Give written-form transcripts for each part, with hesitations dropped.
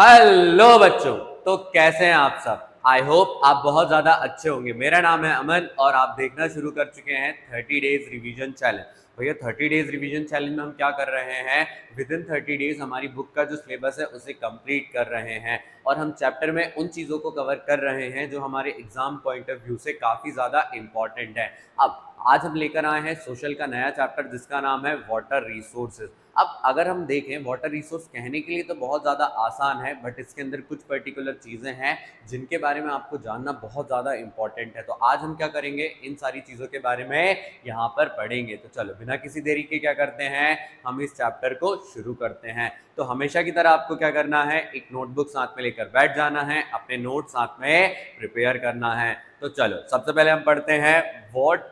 Hello बच्चों। तो कैसे हैं आप सब? आई होप आप बहुत ज्यादा अच्छे होंगे। मेरा नाम है अमन और आप देखना शुरू कर चुके हैं 30 डेज रिवीजन चैलेंज। भैया 30 डेज रिवीजन चैलेंज में हम क्या कर रहे हैं, विद इन 30 डेज हमारी बुक का जो सिलेबस है उसे कंप्लीट कर रहे हैं और हम चैप्टर में उन चीज़ों को कवर कर रहे हैं जो हमारे एग्जाम पॉइंट ऑफ व्यू से काफ़ी ज़्यादा इंपॉर्टेंट है। अब आज हम लेकर आए हैं सोशल का नया चैप्टर जिसका नाम है वाटर रिसोर्सेज। अब अगर हम देखें, वाटर रिसोर्स कहने के लिए तो बहुत ज़्यादा आसान है, बट इसके अंदर कुछ पर्टिकुलर चीज़ें हैं जिनके बारे में आपको जानना बहुत ज़्यादा इंपॉर्टेंट है। तो आज हम क्या करेंगे, इन सारी चीज़ों के बारे में यहाँ पर पढ़ेंगे। तो चलो बिना किसी देरी के क्या करते हैं, हम इस चैप्टर को शुरू करते हैं। तो हमेशा की तरह आपको क्या करना है, एक नोटबुक साथ में लेकर बैठ जाना है, अपने नोट साथ में प्रिपेयर करना है। तो चलो सबसे पहले हम पढ़ते हैं what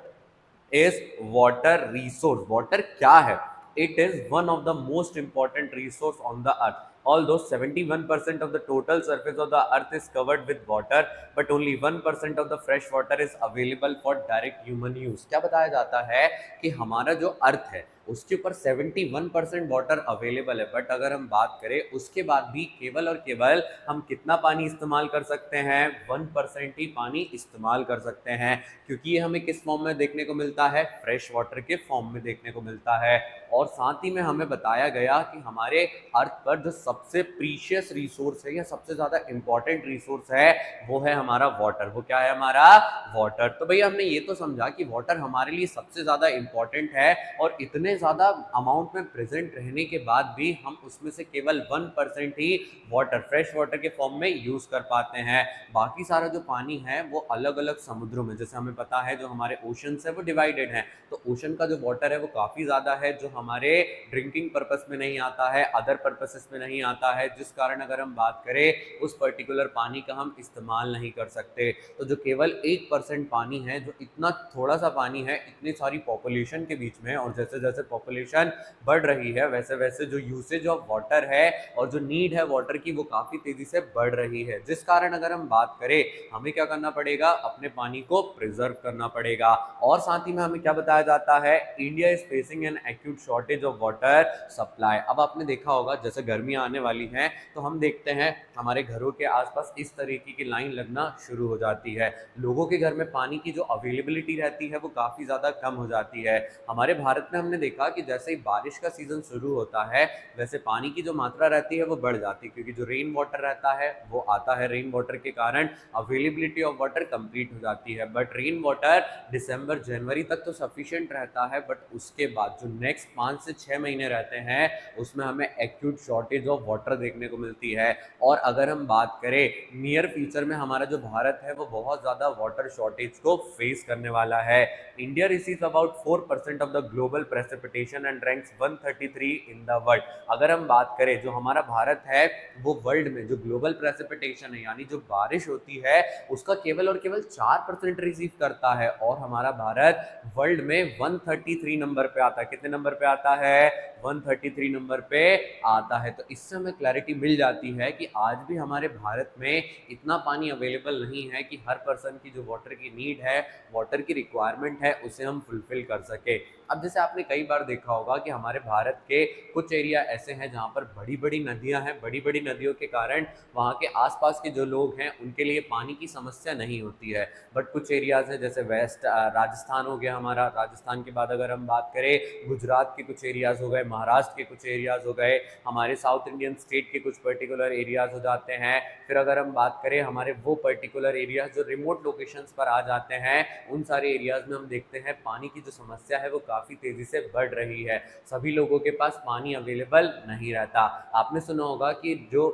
is water resource. Water क्या है? It is one of the most important resource on the earth. Although 71% of the total surface of the earth is covered with water, but only 1% of the fresh water is available for direct human use. क्या बताया जाता है कि हमारा जो अर्थ है उसके ऊपर 71% वाटर अवेलेबल है, बट अगर हम बात करें उसके बाद भी केवल और केवल हम कितना पानी इस्तेमाल कर सकते हैं, 1% ही पानी इस्तेमाल कर सकते हैं, क्योंकि ये हमें किस फॉर्म में देखने को मिलता है, फ्रेश वाटर के फॉर्म में देखने को मिलता है। और साथ ही में हमें बताया गया कि हमारे अर्थ पर जो सबसे प्रीशियस रिसोर्स है या सबसे ज्यादा इंपॉर्टेंट रिसोर्स है वो है हमारा वाटर। वो क्या है? हमारा वाटर। तो भैया हमने ये तो समझा कि वाटर हमारे लिए सबसे ज्यादा इंपॉर्टेंट है और इतने ज्यादा अमाउंट में प्रेजेंट रहने के बाद भी हम उसमें से केवल 1% ही वाटर, फ्रेश वाटर के फॉर्म में यूज कर पाते हैं। बाकी सारा जो पानी है वो अलग अलग समुद्रों में, जैसे हमें पता है जो हमारे ओशन है वो डिवाइडेड है, तो ओशन का जो वाटर है वो काफी ज्यादा है जो हमारे ड्रिंकिंग पर्पस में नहीं आता है, अदर पर्पसेस में नहीं आता है, जिस कारण अगर हम बात करें उस पर्टिकुलर पानी का हम इस्तेमाल नहीं कर सकते। तो जो केवल 1% पानी है, जो इतना थोड़ा सा पानी है इतनी सारी पॉपुलेशन के बीच में, और जैसे जैसे पॉपुलेशन बढ़ रही है वैसे वैसे जो यूसेज ऑफ वाटर है और जो नीड है वाटर की वो काफी तेजी से बढ़ रही है, जिस कारण अगर हम बात करें हमें क्या करना पड़ेगा, अपने पानी को प्रिजर्व करना पड़ेगा। और साथ ही में हमें क्या बताया जाता है, India is facing an acute shortage of water supply. अब आपने देखा होगा जैसे गर्मियां आने वाली हैं तो हम देखते हैं हमारे घरों के आसपास इस तरीके की लाइन लगना शुरू हो जाती है, लोगों के घर में पानी की जो अवेलेबिलिटी रहती है वो काफी ज्यादा कम हो जाती है। हमारे भारत में हमने देखा कि जैसे ही बारिश का सीजन शुरू होता है वैसे पानी की जो मात्रा रहती है वो बढ़ जाती है, क्योंकि जो रेन वाटर रहता है वो आता है, रेन वाटर के कारण अवेलेबिलिटी ऑफ वाटर कंप्लीट हो जाती है। बट रेन वाटर दिसंबर जनवरी तक तो सफिशिएंट रहता है, बट उसके बाद जो नेक्स्ट 5 से 6 महीने रहते हैं उसमें हमें एक्यूट शॉर्टेज ऑफ वाटर देखने को मिलती है। और अगर हम बात करें नियर फ्यूचर में हमारा जो भारत है वो बहुत ज़्यादा वाटर शॉर्टेज को फेस करने वाला है। India receives about 4% of the global precipitation and ranks 133 in the world. अगर हम बात करें जो हमारा भारत है वो वर्ल्ड में जो ग्लोबल प्रेसिपिटेशन है यानी जो बारिश होती है उसका केवल और केवल 4% रिसीव करता है, और हमारा भारत वर्ल्ड में 133 नंबर पे आता है। कितने नंबर पे आता है? 133 नंबर पे आता है। तो इससे हमें क्लैरिटी मिल जाती है कि आज भी हमारे भारत में इतना पानी अवेलेबल नहीं है कि हर पर्सन की जो वाटर की नीड है, वाटर की रिक्वायरमेंट है, उसे हम फुलफिल कर सके। अब जैसे आपने कई बार देखा होगा कि हमारे भारत के कुछ एरिया ऐसे हैं जहाँ पर बड़ी बड़ी नदियाँ हैं, बड़ी बड़ी नदियों के कारण वहाँ के आसपास के जो लोग हैं उनके लिए पानी की समस्या नहीं होती है। बट कुछ एरियाज हैं जैसे वेस्ट राजस्थान हो गया हमारा, राजस्थान के बाद अगर हम बात करें गुजरात के कुछ एरियाज हो गए, महाराष्ट्र के कुछ एरियाज हो गए, हमारे साउथ इंडियन स्टेट के कुछ पर्टिकुलर एरियाज हो जाते हैं। फिर अगर हम बात करें हमारे वो पर्टिकुलर एरियाज जो रिमोट लोकेशंस पर आ जाते हैं, उन सारे एरियाज में हम देखते हैं पानी की जो समस्या है वो काफ़ी तेज़ी से बढ़ रही है, सभी लोगों के पास पानी अवेलेबल नहीं रहता। आपने सुना होगा कि जो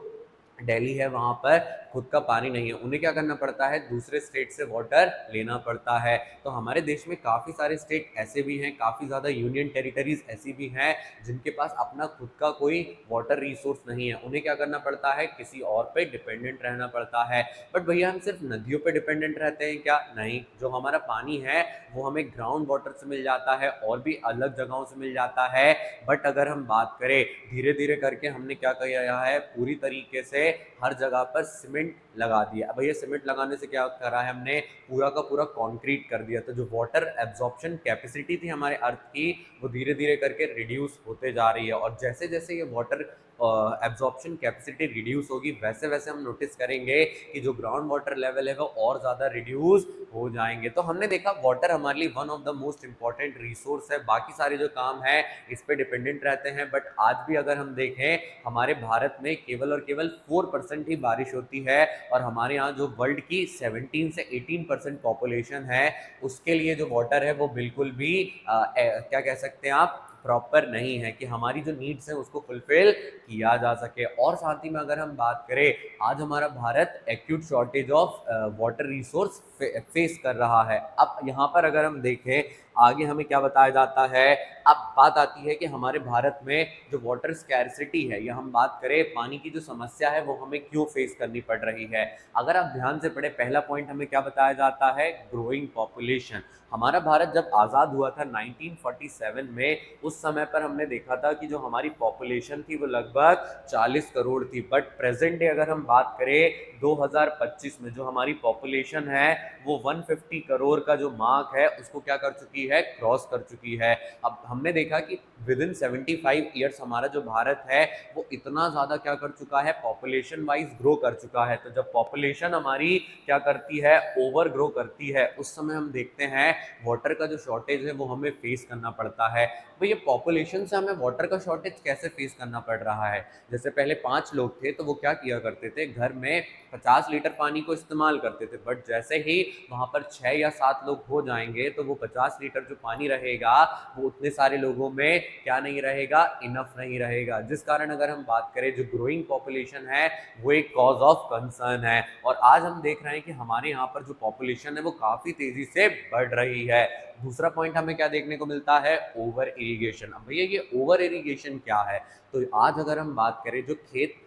दिल्ली है वहाँ पर खुद का पानी नहीं है, उन्हें क्या करना पड़ता है, दूसरे स्टेट से वाटर लेना पड़ता है। तो हमारे देश में काफ़ी सारे स्टेट ऐसे भी हैं, काफ़ी ज़्यादा यूनियन टेरिटरीज ऐसी भी हैं जिनके पास अपना खुद का कोई वाटर रिसोर्स नहीं है, उन्हें क्या करना पड़ता है, किसी और पे डिपेंडेंट रहना पड़ता है। बट भैया हम सिर्फ नदियों पे डिपेंडेंट रहते हैं क्या? नहीं, जो हमारा पानी है वो हमें ग्राउंड वाटर से मिल जाता है और भी अलग जगहों से मिल जाता है। बट अगर हम बात करें धीरे धीरे करके हमने क्या किया है, पूरी तरीके से हर जगह पर सीमेंट लगा दिया। अब ये सीमेंट लगाने से क्या करा है, हमने पूरा का पूरा कंक्रीट कर दिया। तो जो वाटर एब्जॉर्प्शन कैपेसिटी थी हमारे अर्थ की वो धीरे धीरे करके रिड्यूस होते जा रही है, और जैसे जैसे ये वाटर एब्जॉर्प्शन कैपेसिटी रिड्यूस होगी, वैसे वैसे हम नोटिस करेंगे कि जो ग्राउंड वाटर लेवल है वो और ज़्यादा रिड्यूस हो जाएंगे। तो हमने देखा वाटर हमारे लिए one of the most important resource है, बाकी सारे जो काम है इस पे डिपेंडेंट रहते हैं। बट आज भी अगर हम देखें हमारे भारत में केवल और केवल 4% ही बारिश होती है, और हमारे यहाँ जो वर्ल्ड की 17 से 18% पॉपुलेशन है उसके लिए जो वाटर है वो बिल्कुल भी क्या कह सकते हैं आप, प्रॉपर नहीं है कि हमारी जो नीड्स हैं उसको फुलफिल किया जा सके। और साथ ही में अगर हम बात करें, आज हमारा Bharat acute shortage of water resource face कर रहा है। अब यहाँ पर अगर हम देखें आगे हमें क्या बताया जाता है, अब बात आती है कि हमारे भारत में जो वाटर स्कैरसिटी है या हम बात करें पानी की जो समस्या है वो हमें क्यों फेस करनी पड़ रही है। अगर आप ध्यान से पढ़े, पहला पॉइंट हमें क्या बताया जाता है, ग्रोइंग पॉपुलेशन। हमारा भारत जब आज़ाद हुआ था 1947 में, उस समय पर हमने देखा था कि जो हमारी पॉपुलेशन थी वो लगभग 40 करोड़ थी। बट प्रेजेंट डे अगर हम बात करें 2025 में जो हमारी पॉपुलेशन है वो 150 करोड़ का जो मार्क है उसको क्या कर चुकी है, क्रॉस कर चुकी है। अब हमने देखा कि विद इन 75 ईयर्स हमारा जो भारत है वो इतना ज़्यादा क्या कर चुका है, पॉपुलेशन वाइज ग्रो कर चुका है। तो जब पॉपुलेशन हमारी क्या करती है, ओवर ग्रो करती है, उस समय हम देखते हैं वाटर का जो शॉर्टेज है वो हमें फेस करना पड़ता है। भाई ये पॉपुलेशन से हमें वाटर का शॉर्टेज कैसे फेस करना पड़ रहा है, जैसे पहले 5 लोग थे तो वो क्या किया करते थे, घर में 50 लीटर पानी को इस्तेमाल करते थे। बट जैसे ही वहाँ पर 6 या 7 लोग हो जाएंगे तो वो 50 लीटर जो पानी रहेगा वो उतने सारे लोगों में क्या नहीं रहेगा, इनफ नहीं रहेगा। जिस कारण अगर हम बात करें जो ग्रोइंग पॉपुलेशन है वो एक कॉज ऑफ कंसर्न है। और आज हम देख रहे हैं कि हमारे यहाँ पर जो पॉपुलेशन है वो काफ़ी तेज़ी से बढ़ रही है। दूसरा पॉइंट हमें क्या देखने को मिलता है, ओवर इरिगेशन। अब भैया ये ओवर इरिगेशन क्या है, तो आज अगर हम बात करें जो खेत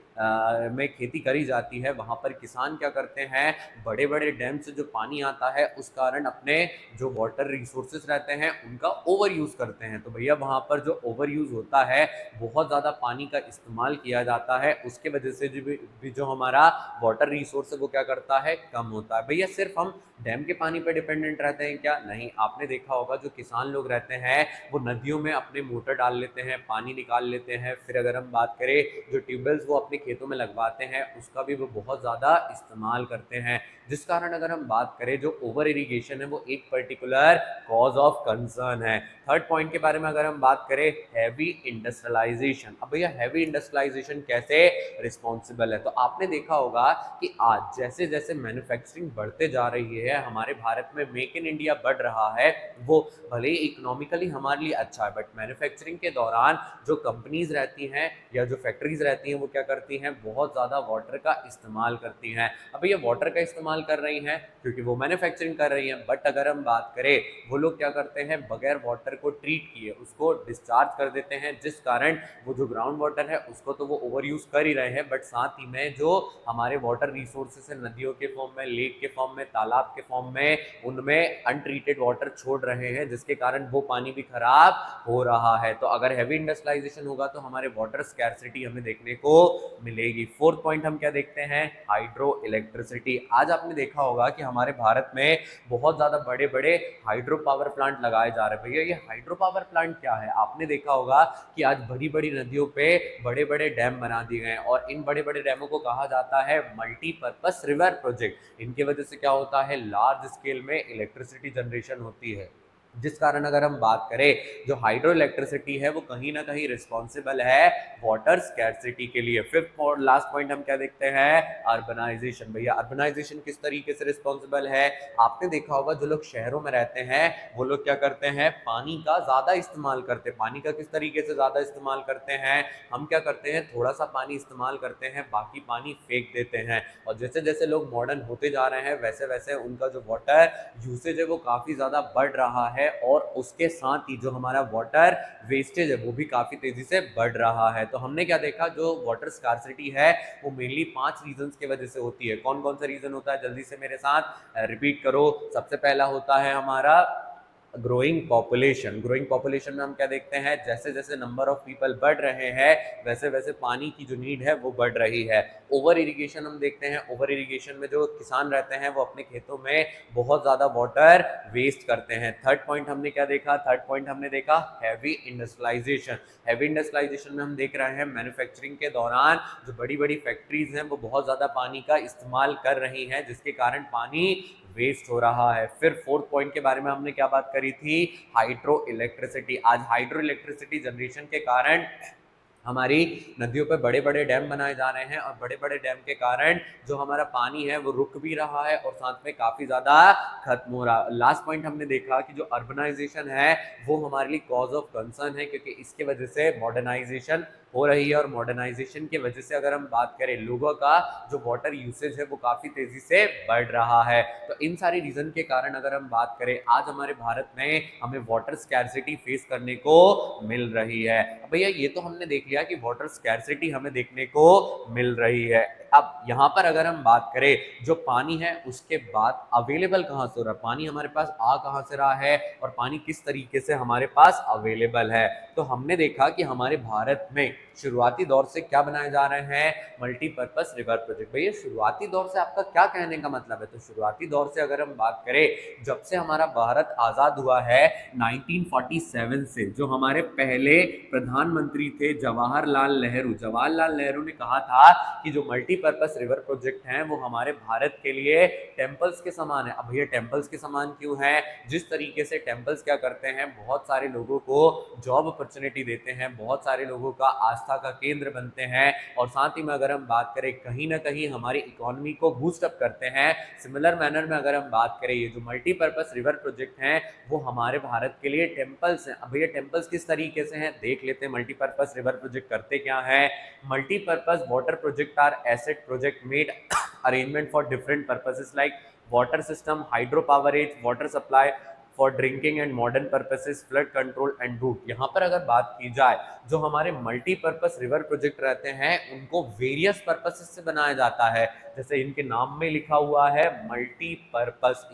में खेती करी जाती है वहाँ पर किसान क्या करते हैं, बड़े बड़े डैम से जो पानी आता है उस कारण अपने जो वाटर रिसोर्सेज रहते हैं उनका ओवर यूज़ करते हैं। तो भैया वहाँ पर जो ओवर यूज़ होता है, बहुत ज़्यादा पानी का इस्तेमाल किया जाता है, उसके वजह से जो हमारा वाटर रिसोर्स है वो क्या करता है, कम होता है। भैया सिर्फ हम डैम के पानी पर डिपेंडेंट रहते हैं क्या, नहीं। आपने देखा होगा जो किसान लोग रहते हैं वो नदियों में अपने मोटर डाल लेते हैं, पानी निकाल लेते हैं, फिर अगर हम बात करें जो ट्यूबवेल्स वो अपने खेतों में लगवाते हैं उसका भी वो बहुत ज़्यादा इस्तेमाल करते हैं। जिस कारण अगर हम बात करें जो ओवर इरिगेशन है वो एक पर्टिकुलर कॉज ऑफ कंसर्न है। थर्ड पॉइंट के बारे में अगर हम बात करें, हैवी इंडस्ट्रियलाइजेशन। अब भैया हैवी इंडस्ट्रियलाइजेशन कैसे रिस्पॉन्सिबल है, तो आपने देखा होगा कि आज जैसे जैसे मैन्युफैक्चरिंग बढ़ते जा रही है, हमारे भारत में मेक इन इंडिया बढ़ रहा है, वो भले ही इकोनॉमिकली हमारे लिए अच्छा है, बट मैन्युफैक्चरिंग के दौरान जो कंपनीज रहती हैं या जो फैक्ट्रीज रहती हैं वो क्या करती हैं, बहुत ज़्यादा वाटर का इस्तेमाल करती हैं। अब ये वाटर का इस्तेमाल कर रही हैं क्योंकि वो मैन्युफैक्चरिंग कर रही हैं। बट अगर हम बात करें, वो लोग क्या करते हैं, बगैर वाटर को ट्रीट किए उसको डिस्चार्ज कर देते हैं, जिस कारण वो जो ग्राउंड वाटर है उसको तो वो ओवर यूज़ कर ही रहे हैं, बट साथ ही में जो हमारे वाटर रिसोर्सेस है नदियों के फॉर्म में, लेक के फॉर्म में, तालाब के फॉर्म में, उनमें अनट्रीटेड वाटर छोड़ रहे हैं, जिसके कारण वो पानी भी खराब हो रहा है। तो अगर हैवी इंडस्ट्रियलाइजेशन होगा तो हमारे वाटर स्कैरसिटी हमें देखने को मिलेगी। फोर्थ पॉइंट हम क्या देखते हैं, हाइड्रो इलेक्ट्रिसिटी। आज आपने देखा होगा कि हमारे भारत में बहुत ज़्यादा बड़े बड़े हाइड्रो पावर प्लांट लगाए जा रहे हैं। भैया ये हाइड्रो पावर प्लांट क्या है, आपने देखा होगा कि आज बड़ी बड़ी नदियों पे बड़े बड़े डैम बना दिए गए हैं, और इन बड़े बड़े डैमों को कहा जाता है मल्टीपर्पस रिवर प्रोजेक्ट। इनकी वजह से क्या होता है, लार्ज स्केल में इलेक्ट्रिसिटी जनरेशन होती है, जिस कारण अगर हम बात करें जो हाइड्रो इलेक्ट्रिसिटी है वो कहीं ना कहीं रिस्पॉन्सिबल है वाटर स्कैरसिटी के लिए। फिफ्थ और लास्ट पॉइंट हम क्या देखते हैं, अर्बनाइजेशन। भैया अर्बनाइजेशन किस तरीके से रिस्पॉन्सिबल है, आपने देखा होगा जो लोग शहरों में रहते हैं वो लोग क्या करते हैं, पानी का ज़्यादा इस्तेमाल करते हैं। पानी का किस तरीके से ज़्यादा इस्तेमाल करते हैं, हम क्या करते हैं, थोड़ा सा पानी इस्तेमाल करते हैं, बाकी पानी फेंक देते हैं। और जैसे जैसे लोग मॉडर्न होते जा रहे हैं वैसे वैसे उनका जो वाटर यूसेज है वो काफ़ी ज़्यादा बढ़ रहा है, और उसके साथ ही जो हमारा वाटर वेस्टेज है वो भी काफ़ी तेज़ी से बढ़ रहा है। तो हमने क्या देखा, जो वाटर स्कार्सिटी है वो मेनली 5 रीजंस की वजह से होती है। कौन कौन सा रीज़न होता है, जल्दी से मेरे साथ रिपीट करो। सबसे पहला होता है हमारा ग्रोइंग पॉपुलेशन में हम क्या देखते हैं, जैसे जैसे नंबर ऑफ पीपल बढ़ रहे हैं वैसे वैसे पानी की जो नीड है वो बढ़ रही है। ओवर इरिगेशन हम देखते हैं, ओवर इरिगेशन में जो किसान रहते हैं वो अपने खेतों में बहुत ज़्यादा वाटर वेस्ट करते हैं। थर्ड पॉइंट हमने क्या देखा, थर्ड पॉइंट हमने देखा हैवी इंडस्ट्रियलाइजेशन। हैवी इंडस्ट्रियलाइजेशन में हम देख रहे हैं मैन्युफैक्चरिंग के दौरान जो बड़ी बड़ी फैक्ट्रीज हैं वो बहुत ज़्यादा पानी का इस्तेमाल कर रही हैं, जिसके कारण पानी वेस्ट हो रहा है। फिर फोर्थ पॉइंट के बारे में हमने क्या बात करी थी, हाइड्रो इलेक्ट्रिसिटी। आज हाइड्रो इलेक्ट्रिसिटी जनरेशन के कारण हमारी नदियों पे बड़े बड़े डैम बनाए जा रहे हैं और बड़े बड़े डैम के कारण जो हमारा पानी है वो रुक भी रहा है और साथ में काफ़ी ज़्यादा खत्म हो रहा है। लास्ट पॉइंट हमने देखा कि जो अर्बनाइजेशन है वो हमारे लिए कॉज ऑफ कंसर्न है, क्योंकि इसके वजह से मॉडर्नाइजेशन हो रही है और मॉडर्नाइजेशन की वजह से अगर हम बात करें लोगों का जो वाटर यूसेज है वो काफ़ी तेज़ी से बढ़ रहा है। तो इन सारी रीज़न के कारण अगर हम बात करें आज हमारे भारत में हमें वाटर स्कैर्सिटी फेस करने को मिल रही है। भैया ये तो हमने देख लिया कि वाटर स्कैर्सिटी हमें देखने को मिल रही है। अब यहाँ पर अगर हम बात करें जो पानी है उसके बाद अवेलेबल कहाँ से हो रहा है, पानी हमारे पास आ कहाँ से रहा है और पानी किस तरीके से हमारे पास अवेलेबल है। तो हमने देखा कि हमारे भारत में शुरुआती दौर से क्या बनाए जा रहे हैं, मल्टीपर्पस रिवर प्रोजेक्ट। भैया शुरुआती दौर से आपका क्या कहने का मतलब है, तो शुरुआती दौर से अगर हम बात करें जब से हमारा भारत आज़ाद हुआ है 1947 से, जो हमारे पहले प्रधानमंत्री थे जवाहरलाल नेहरू ने कहा था कि जो मल्टीपर्पस रिवर प्रोजेक्ट हैं वो हमारे भारत के लिए टेम्पल्स के समान है। अब भैया टेम्पल्स के समान क्यों है, जिस तरीके से टेम्पल्स क्या करते हैं, बहुत सारे लोगों को जॉब अपॉर्चुनिटी देते हैं, बहुत सारे लोगों का आस्था का केंद्र बनते हैं और साथ ही में अगर हम बात करें कहीं ना कहीं हमारी इकोनॉमी को बूस्ट अप करते हैं। सिमिलर मैनर में अगर हम बात करें ये जो मल्टीपर्पस रिवर प्रोजेक्ट हैं वो हमारे भारत के लिए टेम्पल्स हैं। अब भैया टेम्पल्स किस तरीके से हैं देख लेते हैं। मल्टीपर्पस रिवर प्रोजेक्ट करते क्या है, multipurpose water project are asset project made arrangement for different purposes like water system, hydro powerage, water supply for drinking and modern purposes, flood control and route. यहाँ पर अगर बात की जाए जो हमारे मल्टीपर्पस रिवर प्रोजेक्ट रहते हैं उनको वेरियस पर्पसेस से बनाया जाता है, जैसे इनके नाम में लिखा हुआ है मल्टीपर्पस,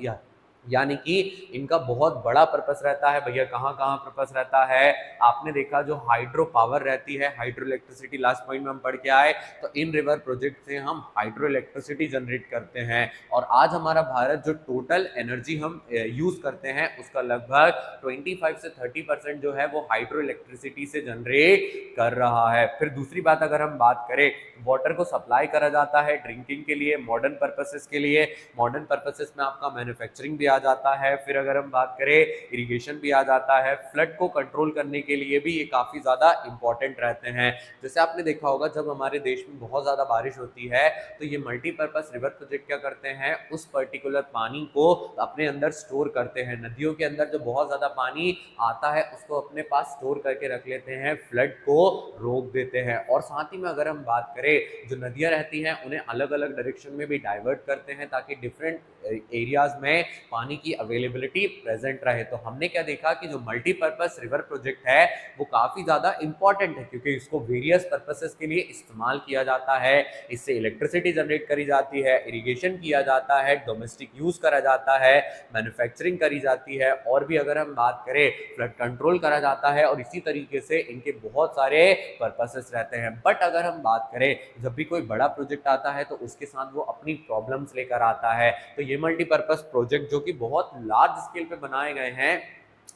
यानी कि इनका बहुत बड़ा पर्पस रहता है। भैया कहाँ कहाँ पर्पस रहता है, आपने देखा जो हाइड्रो पावर रहती है, हाइड्रो इलेक्ट्रिसिटी लास्ट पॉइंट में हम पढ़ के आए, तो इन रिवर प्रोजेक्ट से हम हाइड्रो इलेक्ट्रिसिटी जनरेट करते हैं और आज हमारा भारत जो टोटल एनर्जी हम यूज करते हैं उसका लगभग 25 से 30% जो है वो हाइड्रो इलेक्ट्रिसिटी से जनरेट कर रहा है। फिर दूसरी बात अगर हम बात करें, वाटर को सप्लाई करा जाता है ड्रिंकिंग के लिए, मॉडर्न पर्पसेस के लिए, मॉडर्न पर्पसेस में आपका मैन्युफैक्चरिंग भी आ जाता है, फिर अगर हम बात करें इरिगेशन भी आ जाता है, फ्लड को कंट्रोल करने के लिए भी ये काफ़ी ज़्यादा इंपॉर्टेंट रहते हैं। जैसे आपने देखा होगा जब हमारे देश में बहुत ज़्यादा बारिश होती है तो ये मल्टीपर्पस रिवर प्रोजेक्ट क्या करते हैं, उस पर्टिकुलर पानी को अपने अंदर स्टोर करते हैं। नदियों के अंदर जो बहुत ज़्यादा पानी आता है उसको अपने पास स्टोर करके रख लेते हैं, फ्लड को रोक देते हैं। और साथ ही में अगर हम बात करें जो नदियाँ रहती हैं उन्हें अलग अलग डायरेक्शन में भी डाइवर्ट करते हैं ताकि डिफरेंट एरियाज में पानी की अवेलेबिलिटी प्रेजेंट रहे। तो हमने क्या देखा कि जो मल्टीपर्पस रिवर प्रोजेक्ट है वो काफ़ी ज़्यादा इंपॉर्टेंट है क्योंकि इसको वेरियस पर्पसेस के लिए इस्तेमाल किया जाता है, इससे इलेक्ट्रिसिटी जनरेट करी जाती है, इरिगेशन किया जाता है, डोमेस्टिक यूज़ करा जाता है, मैन्युफैक्चरिंग करी जाती है और भी अगर हम बात करें फ्लड कंट्रोल करा जाता है और इसी तरीके से इनके बहुत सारे पर्पसेस रहते हैं। बट अगर हम बात करें जब भी कोई बड़ा प्रोजेक्ट आता है तो उसके साथ वो अपनी प्रॉब्लम्स लेकर आता है। तो ये मल्टीपर्पस प्रोजेक्ट जो कि बहुत लार्ज स्केल पे बनाए गए हैं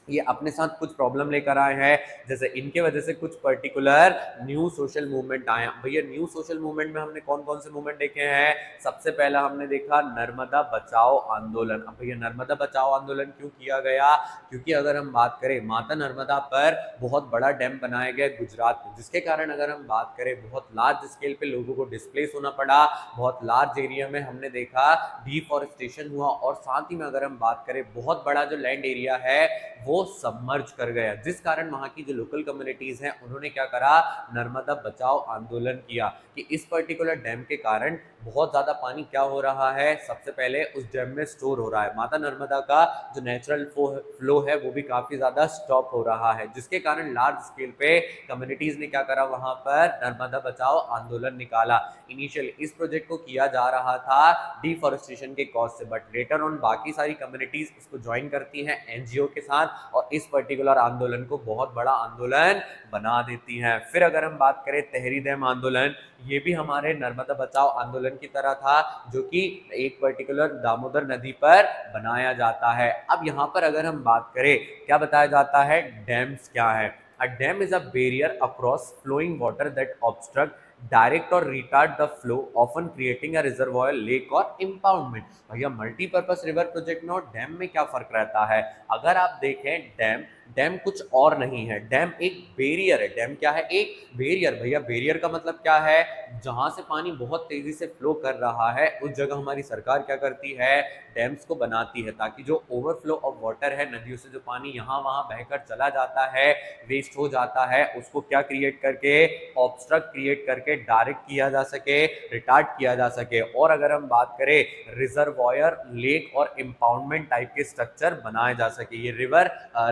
ये अपने साथ कुछ प्रॉब्लम लेकर आए हैं, जैसे इनके वजह से कुछ पर्टिकुलर न्यू सोशल मूवमेंट आए हैं। भैया न्यू सोशल मूवमेंट में हमने कौन कौन से मूवमेंट देखे हैं, सबसे पहला हमने देखा नर्मदा बचाओ आंदोलन। अब भैया नर्मदा बचाओ आंदोलन क्यों किया गया, क्योंकि अगर हम बात करें माता नर्मदा पर बहुत बड़ा डैम बनाया गया गुजरात में, जिसके कारण अगर हम बात करें बहुत लार्ज स्केल पे लोगों को डिस्प्लेस होना पड़ा, बहुत लार्ज एरिया में हमने देखा डिफॉरेस्टेशन हुआ और साथ ही में अगर हम बात करें बहुत बड़ा जो लैंड एरिया है वो सबमर्ज कर गया, जिस कारण वहां की जो लोकल कम्युनिटीज हैं उन्होंने क्या करा, नर्मदा बचाओ आंदोलन किया कि इस पर्टिकुलर डैम के कारण बहुत ज्यादा पानी क्या हो रहा है, सबसे पहले उस डैम में स्टोर हो रहा है, माता नर्मदा का जो नेचुरल फ्लो है वो भी काफी ज्यादा स्टॉप हो रहा है, जिसके कारण लार्ज स्केल पे कम्युनिटीज ने क्या करा, वहां पर नर्मदा बचाओ आंदोलन निकाला। इनिशियली इस प्रोजेक्ट को किया जा रहा था डिफॉरेस्टेशन के कॉज से, बट लेटर ऑन बाकी सारी कम्युनिटीज इसको ज्वाइन करती हैं एनजीओ के साथ दौरान और इस पर्टिकुलर आंदोलन को बहुत बड़ा आंदोलन बना देती हैं। फिर अगर हम बात करें तहरीर आंदोलन, ये भी हमारे नर्मदा बचाओ आंदोलन की तरह था, जो कि एक पर्टिकुलर दामोदर नदी पर बनाया जाता है। अब यहाँ पर अगर हम बात करें, क्या बताया जाता है, डैम्स क्या है। A dam is a barrier across flowing water that obstruct direct और retard the flow, often creating a reservoir, lake और इम्पाउंडमेंट। भैया मल्टीपर्पज रिवर प्रोजेक्ट में और डैम में क्या फर्क रहता है? अगर आप देखें, डैम डैम कुछ और नहीं है, डैम एक बैरियर है। डैम क्या है? एक बैरियर। भैया बैरियर का मतलब क्या है? जहां से पानी बहुत तेजी से फ्लो कर रहा है उस जगह हमारी सरकार क्या करती है, डैम्स को बनाती है, ताकि जो ओवरफ्लो ऑफ वाटर है, नदियों से जो पानी यहाँ वहां बहकर चला जाता है, वेस्ट हो जाता है, उसको क्या क्रिएट करके, ऑब्स्ट्रक्ट क्रिएट करके डायरेक्ट किया जा सके, रिटार्ड किया जा सके। और अगर हम बात करें रिजर्वॉयर, लेक और इम्पाउंडमेंट टाइप के स्ट्रक्चर बनाए जा सके। ये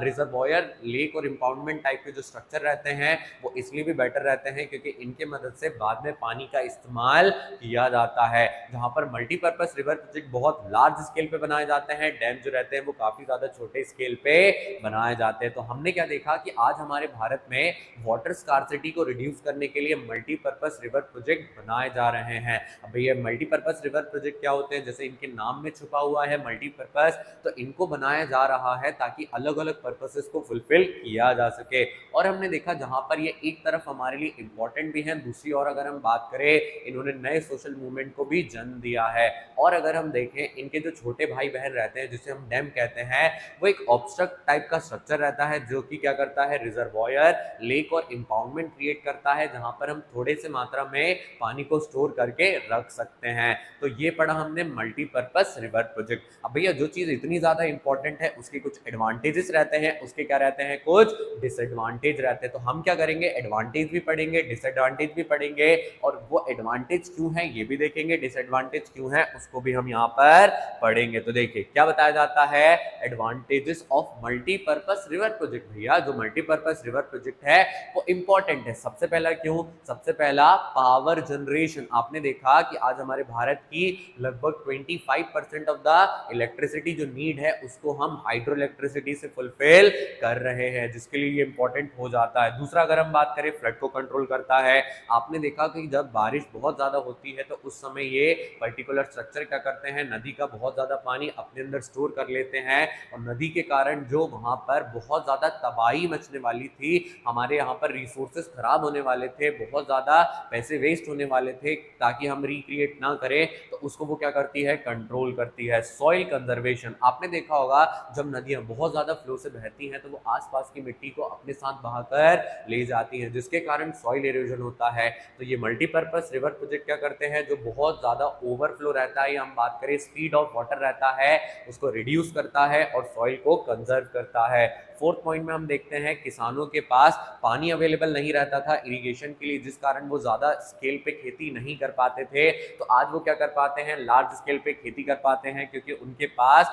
रिजर्वॉयर, लेक और इम्पाउंडमेंट टाइप के जो स्ट्रक्चर रहते हैं वो इसलिए भी बेटर रहते हैं क्योंकि इनके मदद से बाद में पानी का इस्तेमाल किया जाता है। जहां पर मल्टीपर्पज रिवर प्रोजेक्ट बहुत लार्ज स्केल पे बनाए जाते हैं, डैम जो रहते हैं वो काफी ज्यादा छोटे स्केल पे बनाए जाते हैं। तो हमने क्या देखा कि आज हमारे भारत में वाटर स्कार्सिटी को रिड्यूस करने के लिए मल्टीपर्पज रिवर प्रोजेक्ट बनाए जा रहे हैं। अब ये मल्टीपर्पज रिवर प्रोजेक्ट क्या होते हैं, जैसे इनके नाम में छुपा हुआ है मल्टीपर्पज, तो इनको बनाया जा रहा है ताकि अलग अलग पर्पसेस को फुलफिल किया जा सके। और हमने देखा जहां पर ये एक तरफ हमारे लिए इंपॉर्टेंट भी है, दूसरी ओर अगर हम बात करें, इन्होंने नए सोशल मूवमेंट को भी जन्म दिया है। और अगर हम देखें, इनके जो छोटे भाई बहन रहते हैं जिसे हम डैम कहते हैं, वो एक ऑब्स्ट्रक्ट टाइप का स्ट्रक्चर रहता है जो कि क्या करता है, रिजर्वॉयर, लेक और इम्पाउंडमेंट क्रिएट करता है, जहां पर हम थोड़े से मात्रा में पानी को स्टोर करके रख सकते हैं। तो ये पढ़ा हमने मल्टीपर्पज रिवर प्रोजेक्ट। अब भैया जो चीज इतनी ज्यादा इंपॉर्टेंट है उसके कुछ एडवांटेजेस रहते हैं, उसके क्या रहते हैं, कुछ डिसएडवांटेज रहते हैं। तो हम क्या करेंगे, एडवांटेज भी पढ़ेंगे, डिसएडवांटेज भी पढ़ेंगे, और वो एडवांटेज क्यों है ये भी देखेंगे, डिसएडवांटेज क्यों है उसको भी हम यहाँ पर पढ़ेंगे। तो देखिए क्या बताया जाता है, advantages of multipurpose river project. भैया जो मल्टीपर्पज रिवर प्रोजेक्ट है वो इंपॉर्टेंट है। सबसे पहला क्यों, सबसे पहला पावर जनरेशन। आपने देखा कि आज हमारे भारत की लगभग 25% ऑफ द इलेक्ट्रिसिटी जो नीड है उसको हम हाइड्रो इलेक्ट्रिसिटी से फुलफिल कर रहे हैं, जिसके लिए ये इंपॉर्टेंट हो जाता है। दूसरा अगर हम बात करें, फ्लड को कंट्रोल करता है। आपने देखा कि जब बारिश बहुत ज्यादा होती है तो उस समय ये पर्टिकुलर स्ट्रक्चर क्या करते हैं, नदी का बहुत ज्यादा पानी अपने अंदर स्टोर कर लेते हैं, और नदी के कारण जो वहां पर बहुत ज्यादा तबाही मचने वाली थी, हमारे यहाँ पर रिसोर्सेज खराब होने वाले थे, बहुत ज्यादा पैसे वेस्ट होने वाले थे, ताकि हम रिक्रिएट ना करें, तो उसको वो क्या करती है, कंट्रोल करती है। सॉइल कंजर्वेशन, आपने देखा होगा जब नदियां बहुत ज्यादा फ्लो से बहती हैं तो वो आसपास की मिट्टी को अपने साथ बहाकर ले जाती हैं, जिसके कारण सॉइल इरोजन होता है। तो ये मल्टीपर्पज रिवर प्रोजेक्ट क्या करते हैं, जो बहुत ज्यादा ओवरफ्लो रहता है या हम बात करें स्पीड ऑफ वाटर रहता है, उसको रिड्यूस करता है और सॉइल को कंजर्व करता है। फोर्थ पॉइंट में हम देखते हैं, किसानों के पास पानी अवेलेबल नहीं रहता था इरिगेशन के लिए, जिस कारण वो ज्यादा स्केल पे खेती नहीं कर पाते थे। तो आज वो क्या कर पाते हैं, लार्ज स्केल पे खेती कर पाते हैं, क्योंकि उनके पास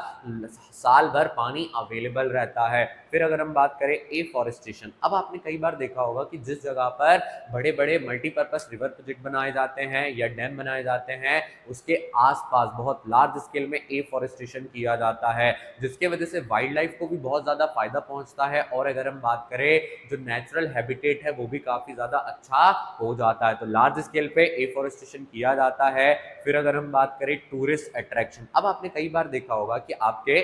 साल भर पानी अवेलेबल रहता है। फिर अगर हम बात करें एफॉरेस्टेशन, अब आपने कई बार देखा होगा कि जिस जगह पर बड़े बड़े मल्टीपर्पज रिवर प्रोजेक्ट बनाए जाते हैं या डैम बनाए जाते हैं, उसके आसपास बहुत लार्ज स्केल में एफॉरेस्टेशन किया जाता है, जिसके वजह से वाइल्ड लाइफ को भी बहुत ज्यादा फायदा पहुंचता है। और अगर हम बात करें, जो नेचुरल हैबिटेट है वो भी काफी ज्यादा अच्छा हो जाता है। तो लार्ज स्केल पे एफॉरेस्टेशन किया जाता है। फिर अगर हम बात करें टूरिस्ट अट्रैक्शन, अब आपने कई बार देखा होगा कि आपके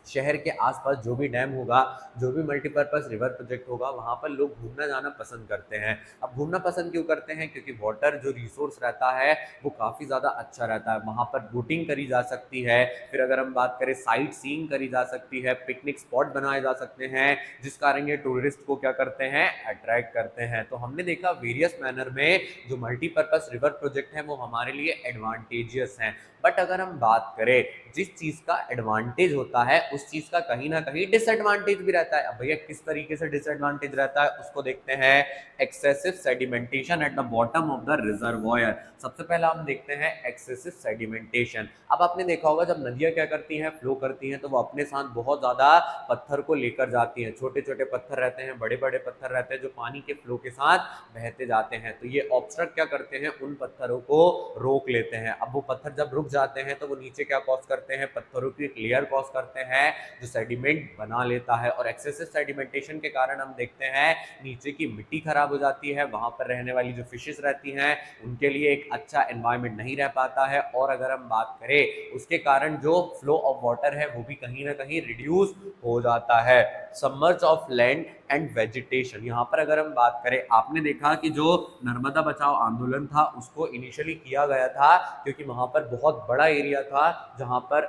शहर के आसपास जो भी डैम होगा, जो भी मल्टीपर्पज रिवर प्रोजेक्ट होगा, वहां पर लोग घूमना जाना पसंद करते हैं। अब घूमना पसंद क्यों करते हैं, क्योंकि वाटर जो रिसोर्स रहता है वो काफ़ी ज़्यादा अच्छा रहता है, वहां पर बोटिंग करी जा सकती है। फिर अगर हम बात करें, साइट सीइंग करी जा सकती है, पिकनिक स्पॉट बनाए जा सकते हैं, जिस कारण ये टूरिस्ट को क्या करते हैं, अट्रैक्ट करते हैं। तो हमने देखा वेरियस मैनर में जो मल्टीपर्पज रिवर प्रोजेक्ट है वो हमारे लिए एडवांटेजियस हैं। बट अगर हम बात करें, जिस चीज का एडवांटेज होता है उस चीज का कहीं ना कहीं डिसएडवांटेज भी रहता है। अब भैया किस तरीके से डिसएडवांटेज रहता है उसको देखते हैं। Excessive sedimentation at the bottom of the reservoir, सबसे पहला हम देखते हैं एक्सेसिव सेडिमेंटेशन। अब आपने देखा होगा जब नदियां क्या करती हैं, फ्लो करती हैं, तो वो अपने साथ बहुत ज्यादा पत्थर को लेकर जाती हैं। छोटे छोटे पत्थर रहते हैं, बड़े बड़े पत्थर रहते हैं, जो पानी के फ्लो के साथ बहते जाते हैं। तो ये ऑब्स्ट्रक्ट क्या करते हैं, उन पत्थरों को रोक लेते हैं। अब वो पत्थर जब रुक जाते हैं तो वो नीचे क्या कॉज करते हैं, पत्थरों की एक लेयर कॉज करते हैं, जो सेडिमेंट बना लेता है, और एक्सेसिव सेडिमेंटेशन के कारण हम देखते हैं नीचे की मिट्टी खराब हो जाती है, वहां पर रहने वाली जो फिशेस रहती हैं उनके लिए एक अच्छा एनवायरनमेंट नहीं रह पाता है, और अगर हम बात करें उसके कारण जो फ्लो ऑफ वाटर है वो भी कहीं ना कहीं रिड्यूस हो जाता है। Submerge of land and vegetation, यहाँ पर अगर हम बात करें, आपने देखा कि जो नर्मदा बचाओ आंदोलन था उसको इनिशियली किया गया था क्योंकि वहां पर बहुत बड़ा एरिया था जहां पर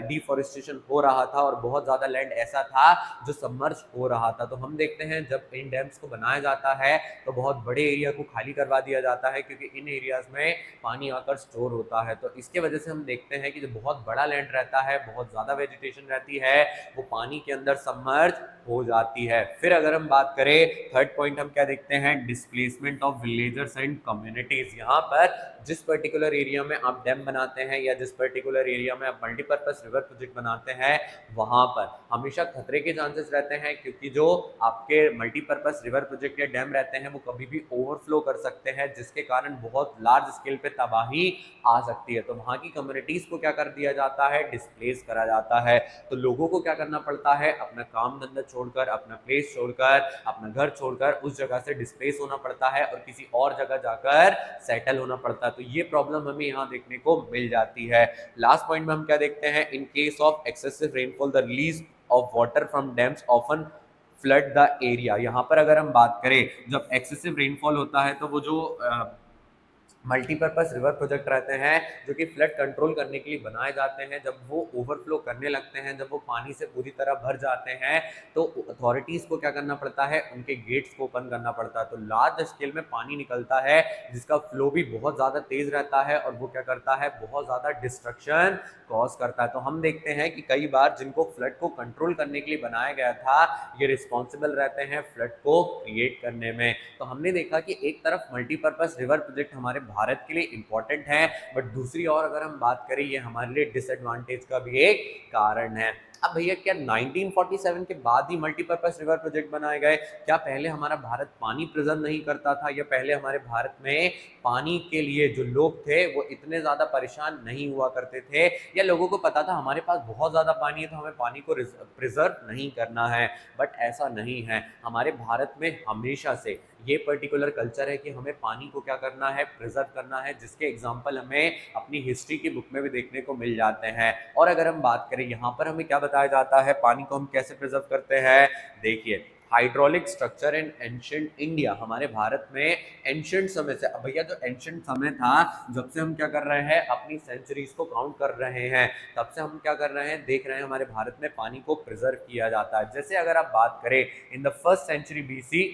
डिफॉरेस्टेशन हो रहा था और बहुत ज्यादा लैंड ऐसा था जो सबमर्ज हो रहा था। तो हम देखते हैं जब इन डैम्स को बनाया जाता है तो बहुत बड़े एरिया को खाली करवा दिया जाता है क्योंकि इन एरियाज में पानी आकर स्टोर होता है। तो इसके वजह से हम देखते हैं कि जो बहुत बड़ा लैंड रहता है, बहुत ज्यादा वेजिटेशन रहती है, वो पानी के अंदर सबमर्ज हो जाती है। फिर अगर हम बात करें थर्ड पॉइंट, हम क्या देखते हैं, displacement of villagers and communities. यहाँ पर जिस पर्टिकुलर एरिया में आप डैम बनाते हैं या जिस पर्टिकुलर एरिया में आप मल्टीपर्पज रिवर प्रोजेक्ट बनाते हैं वहां पर हमेशा खतरे के चांसेस रहते हैं क्योंकि जो आपके मल्टीपर्पज रिवर प्रोजेक्ट या डैम रहते हैं वो कभी भी ओवरफ्लो कर सकते हैं जिसके कारण बहुत लार्ज स्केल पे तबाही आ सकती है। तो वहां की कम्युनिटीज को क्या कर दिया जाता है, डिस्प्लेस करा जाता है। तो लोगों को क्या करना पड़ता है, अपना काम धंधा छोड़कर, अपना प्लेस छोड़कर, अपना घर छोड़कर उस जगह से डिस्प्लेस होना पड़ता है और किसी और जगह जाकर सेटल होना पड़ता है। तो ये प्रॉब्लम हमें यहाँ देखने को मिल जाती है। लास्ट पॉइंट में हम क्या देखते हैं, in case of excessive rainfall the release of water from dams often flood the area. यहाँ पर अगर हम बात करें जब एक्सेसिव रेनफॉल होता है तो वो जो मल्टीपर्पज रिवर प्रोजेक्ट रहते हैं जो कि फ्लड कंट्रोल करने के लिए बनाए जाते हैं, जब वो ओवरफ्लो करने लगते हैं, जब वो पानी से पूरी तरह भर जाते हैं तो अथॉरिटीज़ को क्या करना पड़ता है, उनके गेट्स को ओपन करना पड़ता है। तो लार्ज स्केल में पानी निकलता है जिसका फ्लो भी बहुत ज़्यादा तेज़ रहता है और वो क्या करता है, बहुत ज़्यादा डिस्ट्रक्शन कॉज करता है। तो हम देखते हैं कि कई बार जिनको फ्लड को कंट्रोल करने के लिए बनाया गया था ये रिस्पॉन्सिबल रहते हैं फ्लड को क्रिएट करने में। तो हमने देखा कि एक तरफ मल्टीपर्पज रिवर प्रोजेक्ट हमारे भारत के लिए इंपॉर्टेंट है, बट दूसरी ओर अगर हम बात करें ये हमारे लिए डिसएडवांटेज का भी एक कारण है। अब भैया क्या 1947 के बाद ही मल्टीपर्पज रिवर प्रोजेक्ट बनाए गए? क्या पहले हमारा भारत पानी प्रिजर्व नहीं करता था, या पहले हमारे भारत में पानी के लिए जो लोग थे वो इतने ज्यादा परेशान नहीं हुआ करते थे, या लोगों को पता था हमारे पास बहुत ज्यादा पानी है तो हमें पानी को प्रिजर्व नहीं करना है? बट ऐसा नहीं है, हमारे भारत में हमेशा से ये पर्टिकुलर कल्चर है कि हमें पानी को क्या करना है, प्रिजर्व करना है, जिसके एग्जाम्पल हमें अपनी हिस्ट्री की बुक में भी देखने को मिल जाते हैं। और अगर हम बात करें यहाँ पर हमें क्या बताया जाता है, पानी को हम कैसे प्रिजर्व करते हैं, देखिए hydraulic structure in ancient India. हमारे भारत में एंशिएंट समय से, अब भैया जो एंशिएंट समय था जब से हम क्या कर रहे हैं, अपनी सेंचुरीज को काउंट कर रहे हैं, तब से हम क्या कर रहे हैं, देख रहे हैं हमारे भारत में पानी को प्रिजर्व किया जाता है। जैसे अगर आप बात करें in the first century BC,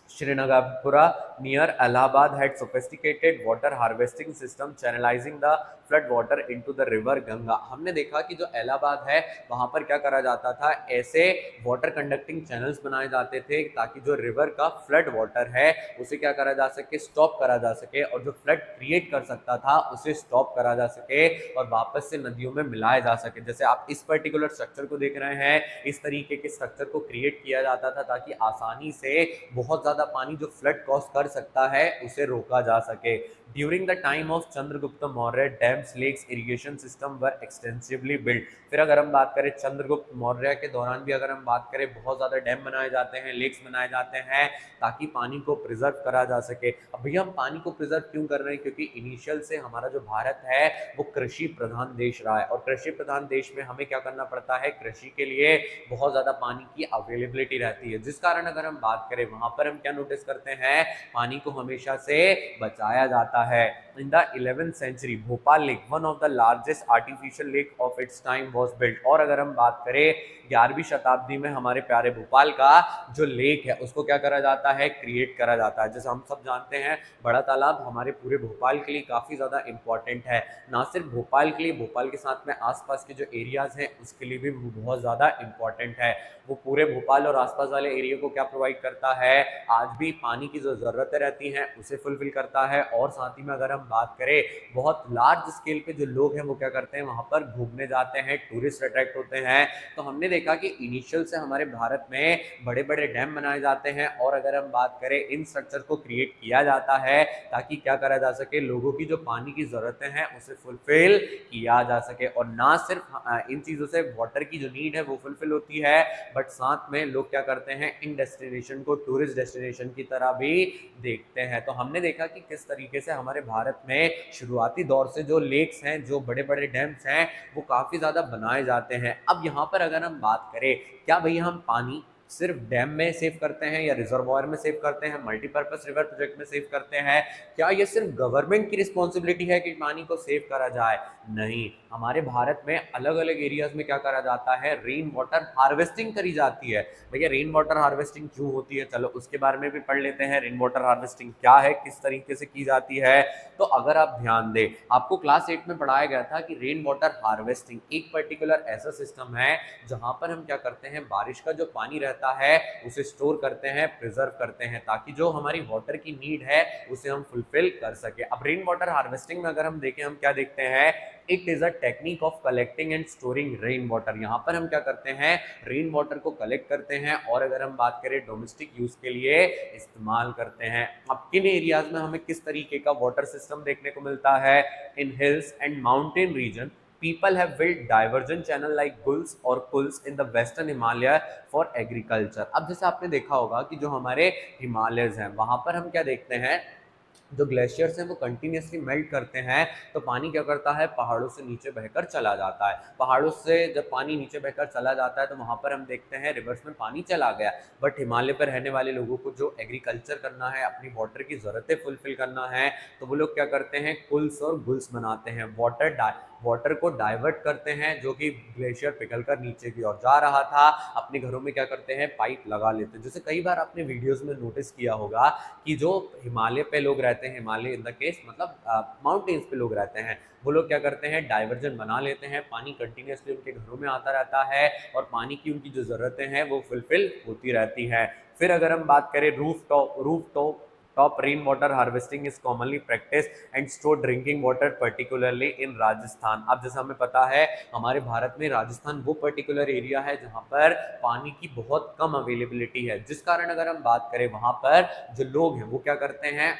Srinagarpura near Allahabad had sophisticated water harvesting system channelizing the flood water into the river Ganga। हमने देखा कि जो इलाहाबाद है वहां पर क्या करा जाता था, ऐसे वाटर कंडक्टिंग चैनल्स बनाए जाते थे ताकि जो रिवर का फ्लड वाटर है उसे क्या करा जा सके, स्टॉप करा जा सके, और जो फ्लड क्रिएट कर सकता था उसे स्टॉप करा जा सके और वापस से नदियों में मिलाया जा सके। जैसे आप इस पर्टिकुलर स्ट्रक्चर को देख रहे हैं, इस तरीके के स्ट्रक्चर को क्रिएट किया जाता था ताकि आसानी से बहुत ज्यादा पानी जो फ्लड कॉज कर सकता है उसे रोका जा सके। During the time of Chandragupta Maurya dams, lakes, irrigation system were extensively build. फिर अगर हम बात करें चंद्रगुप्त मौर्य के दौरान भी अगर हम बात करें, बहुत ज्यादा डैम बनाए जाते हैं, लेक्स बनाए जाते हैं ताकि पानी को प्रिजर्व करा जा सके। अब भैया हम पानी को प्रिजर्व क्यों कर रहे हैं, क्योंकि इनिशियल से हमारा जो भारत है वो कृषि प्रधान देश रहा है, और कृषि प्रधान देश में हमें क्या करना पड़ता है, कृषि के लिए बहुत ज्यादा पानी की अवेलेबिलिटी रहती है, जिस कारण अगर हम बात करें वहां पर हम क्या नोटिस करते हैं, पानी को हमेशा से बचाया जाता है। In the 11th century Bhopal lake, one of the largest artificial lake of its time was built. और अगर हम बात करें 11वीं शताब्दी में हमारे प्यारे भोपाल का जो लेक है उसको क्या करा जाता है, क्रिएट करा जाता है। जैसे हम सब जानते हैं बड़ा तालाब हमारे पूरे भोपाल के लिए काफी ज्यादा इंपॉर्टेंट है, ना सिर्फ भोपाल के लिए, भोपाल के साथ में आसपास के जो एरियाज हैं उसके लिए भी बहुत ज्यादा इंपॉर्टेंट है। वो पूरे भोपाल और आसपास वाले एरिया को क्या प्रोवाइड करता है, आज भी पानी की जो जरूरतें रहती हैं उसे फुलफिल करता है। और साथ ही में अगर हम बात करें, बहुत लार्ज स्केल पे जो लोग हैं वो क्या करते हैं, वहां पर घूमने जाते हैं, टूरिस्ट अट्रैक्ट होते हैं। तो हमने देखा कि इनिशियल से हमारे भारत में बड़े बड़े डैम बनाए जाते हैं और अगर हम बात करें इन स्ट्रक्चर को क्रिएट किया जाता है ताकि क्या करा जा सके, लोगों की जो पानी की जरूरतें हैं उसे फुलफिल किया जा सके। और ना सिर्फ इन चीजों से वाटर की जो नीड है वो फुलफिल होती है, बट साथ में लोग क्या करते हैं, इन डेस्टिनेशन को टूरिस्ट डेस्टिनेशन की तरह भी देखते हैं। तो हमने देखा कि किस तरीके से हमारे भारत में शुरुआती दौर से जो लेक्स हैं, जो बड़े बड़े डैम्स हैं, वो काफी ज्यादा बनाए जाते हैं। अब यहाँ पर अगर हम बात करें, क्या भैया हम पानी सिर्फ डैम में सेव करते हैं या रिजर्वॉयर में सेव करते हैं, मल्टीपर्पज रिवर प्रोजेक्ट में सेव करते हैं? क्या ये सिर्फ गवर्नमेंट की रिस्पॉन्सिबिलिटी है कि पानी को सेव करा जाए? नहीं, हमारे भारत में अलग अलग एरियाज में क्या करा जाता है, रेन वाटर हार्वेस्टिंग करी जाती है। भैया रेन वाटर हार्वेस्टिंग क्यों होती है, चलो उसके बारे में भी पढ़ लेते हैं। रेन वाटर हार्वेस्टिंग क्या है, किस तरीके से की जाती है? तो अगर आप ध्यान दें, आपको क्लास 8 में पढ़ाया गया था कि रेन वाटर हार्वेस्टिंग एक पर्टिकुलर ऐसा सिस्टम है जहां पर हम क्या करते हैं, बारिश का जो पानी रहता है उसे स्टोर करते हैं, प्रिजर्व करते हैं, ताकि जो हमारी वाटर की नीड है उसे हम फुलफिल कर सके। अब रेन वाटर हार्वेस्टिंग में अगर हम देखें, हम क्या देखते हैं, it is a technique of collecting and storing rain water. यहाँ पर हम क्या करते हैं, रेन वाटर को कलेक्ट करते हैं और अगर हम बात करें डोमेस्टिक यूज के लिए इस्तेमाल करते हैं। अब किन एरियाज में हमें किस तरीके का वाटर सिस्टम देखने को मिलता है? In hills and mountain region people have built diversion channel like gulls or pools in the western Himalaya for agriculture। अब जैसे आपने देखा होगा कि जो हमारे हिमालयज हैं वहां पर हम क्या देखते हैं, जो ग्लेशियर्स हैं वो कंटिन्यूसली मेल्ट करते हैं, तो पानी क्या करता है, पहाड़ों से नीचे बहकर चला जाता है। पहाड़ों से जब पानी नीचे बहकर चला जाता है तो वहाँ पर हम देखते हैं रिवर्स में पानी चला गया। बट हिमालय पर रहने वाले लोगों को जो एग्रीकल्चर करना है, अपनी वाटर की ज़रूरतें फुलफिल करना है, तो वो लोग क्या करते हैं, कुल्स और गुल्स बनाते हैं, वाटर को डाइवर्ट करते हैं, जो कि ग्लेशियर पिघल कर नीचे की ओर जा रहा था, अपने घरों में क्या करते हैं, पाइप लगा लेते हैं। जैसे कई बार आपने वीडियोस में नोटिस किया होगा कि जो हिमालय पे लोग रहते हैं, हिमालय इन द केस मतलब माउंटेन्स पे लोग रहते हैं, वो लोग क्या करते हैं, डाइवर्जन बना लेते हैं, पानी कंटिन्यूसली उनके घरों में आता रहता है और पानी की उनकी जो ज़रूरतें हैं वो फुलफिल होती रहती हैं। फिर अगर हम बात करें roof top rain water harvesting is commonly practice and store drinking water particularly in Rajasthan. अब जैसा हमें पता है, हमारे भारत में राजस्थान वो पर्टिकुलर एरिया है जहां पर पानी की बहुत कम अवेलेबिलिटी है, जिस कारण अगर हम बात करें वहां पर जो लोग हैं वो क्या करते हैं,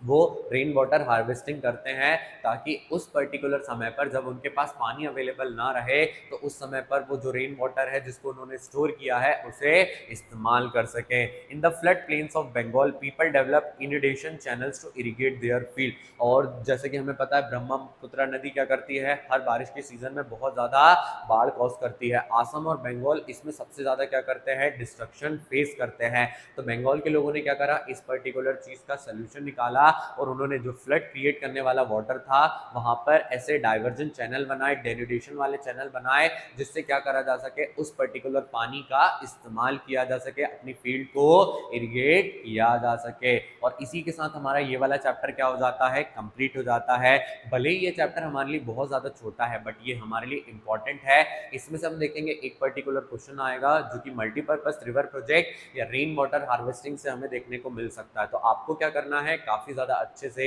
वो रेन वाटर हार्वेस्टिंग करते हैं, ताकि उस पर्टिकुलर समय पर जब उनके पास पानी अवेलेबल ना रहे तो उस समय पर वो जो रेन वाटर है जिसको उन्होंने स्टोर किया है उसे इस्तेमाल कर सकें। In the flood plains of Bengal people develop irrigation channels to irrigate their field. और जैसे कि हमें पता है ब्रह्मपुत्र नदी क्या करती है, हर बारिश के सीजन में बहुत ज़्यादा बाढ़ कॉज करती है। आसम और बंगाल इसमें सबसे ज़्यादा क्या करते हैं, डिस्ट्रक्शन फेस करते हैं। तो बंगाल के लोगों ने क्या करा, इस पर्टिकुलर चीज़ का सोल्यूशन निकाला और उन्होंने जो फ्लड क्रिएट करने वाला वाटर था वहां पर ऐसे डाइवर्जन चैनल बनाए, डेनुडेशन वाले चैनल बनाए, जिससे क्या करा जा सके, उस पर्टिकुलर पानी का इस्तेमाल किया जा सके, अपनी फील्ड को इरिगेट किया जा सके। और इसी के साथ हमारा ये वाला चैप्टर क्या हो जाता है, कंप्लीट हो जाता है। भले ही ये चैप्टर हमारे लिए बहुत ज़्यादा छोटा है बट ये हमारे लिए इंपॉर्टेंट है। इसमें से हम देखेंगे एक पर्टिकुलर क्वेश्चन आएगा जो कि मल्टीपर्पज रिवर प्रोजेक्ट या रेन वाटर हार्वेस्टिंग से हमें देखने को मिल सकता है। तो आपको क्या करना है, काफ़ी ज़्यादा अच्छे से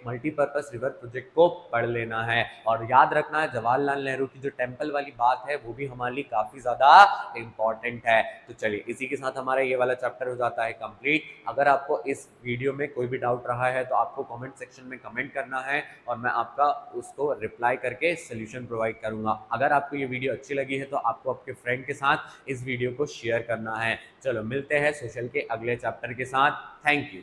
मल्टीपर्पज रिवर प्रोजेक्ट को पढ़ लेना है और याद रखना है जवाहरलाल नेहरू की जो टेंपल वाली बात है वो भी हमारे लिए काफ़ी ज़्यादा इंपॉर्टेंट है। तो चलिए इसी के साथ हमारा ये वाला चैप्टर हो जाता है कंप्लीट। अगर आपको इस वीडियो में कोई भी डाउट रहा है तो आपको कमेंट सेक्शन में कमेंट करना है और मैं आपका उसको रिप्लाई करके सोल्यूशन प्रोवाइड करूंगा। अगर आपको ये वीडियो अच्छी लगी है तो आपको आपके फ्रेंड के साथ इस वीडियो को शेयर करना है। चलो मिलते हैं सोशल के अगले चैप्टर के साथ। Thank you.